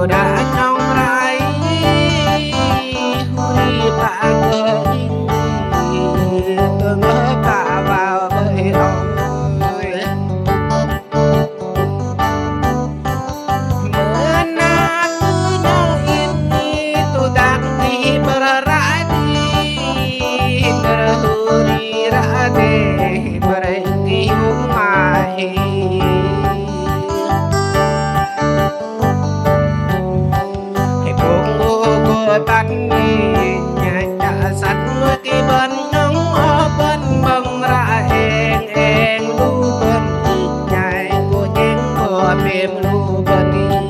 đã nhong rai huri bạc tôi ngỡ cả vào với ông mưa na cứ nhong yên đi tôi đang đi berarti berhuri rade berhenti umai tan nhà trả sắt nuôi cái bên nhông ở bên bông ra en lu bên nhảy của chén của mềm lu bên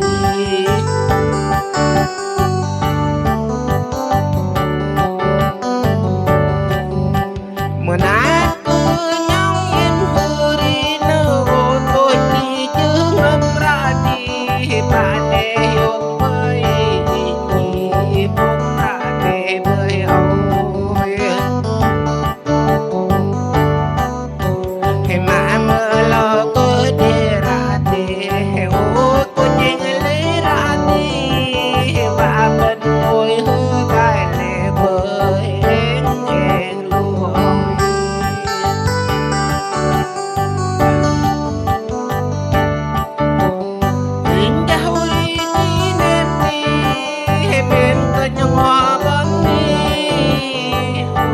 mưa nát cứ nhông yên hư đi nơ tôi đi chứ ngâm ra đi bà để yêu với bông ra để bơi ôi thì mà mơ lo tôi để ra để ô tôi nhìn lấy ra đi và bên môi hư gai lệ bơi en luôn tình đau đi nên đi bên tôi nhung hoa bắn đi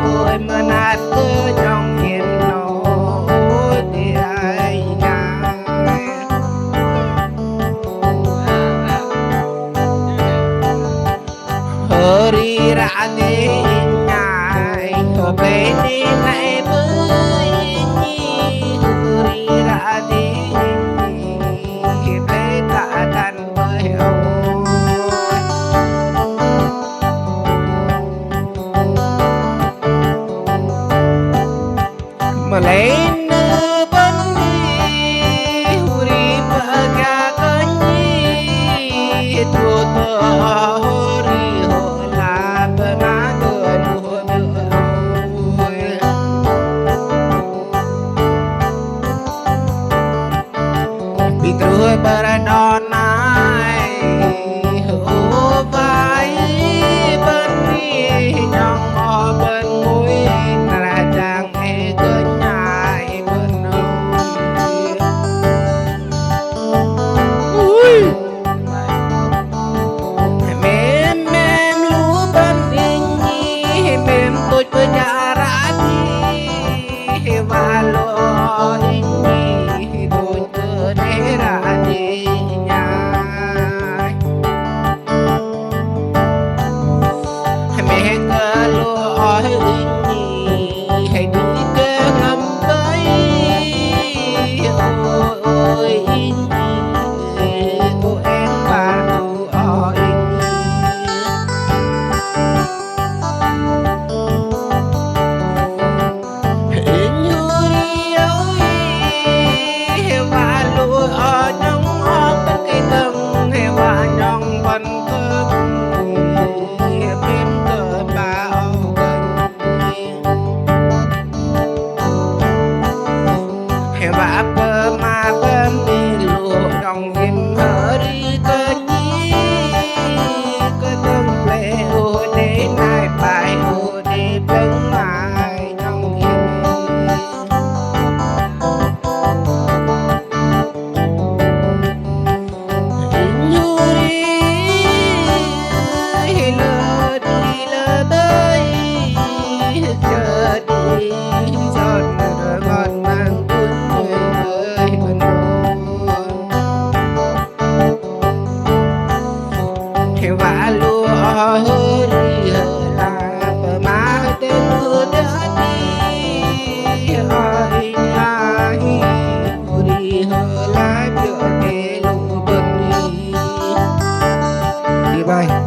ôi mà nát tôi trong hiền nỗi thì ai hỡi ra đi nhai ở bên đi này với hỡi ra đi bên ta tan với ông mà lấy nơ bên đi huri baga kanyi tu to huri ho la bana do nu bitru baradonai ho vai bên đi nhong o bên mũi là chàng e cơ nhai bên ôi mềm mềm lú bên đi mềm tôi chơi nhà ra đi và lo đi tôi chơi để ra đi nhai mẹ cơ lo hay đi cơ ngâm tới ôi cô em và cô ơi hình như đi ơi và lùi ở trong bên cây tầng và nhong bên cơm bên cờ bà và bơ mà bơm đi lụa trong hiểm hở đi cơ nhí cơ tâm lệ ô để nai bài ô để bưng mai trong hiểm như đi lơ tới chờ đi giọt ngon mang và lúa hỡi là bờ má tên hứa đã đi ơi ai đi hỡi lại biểu để lũ bần đi bye.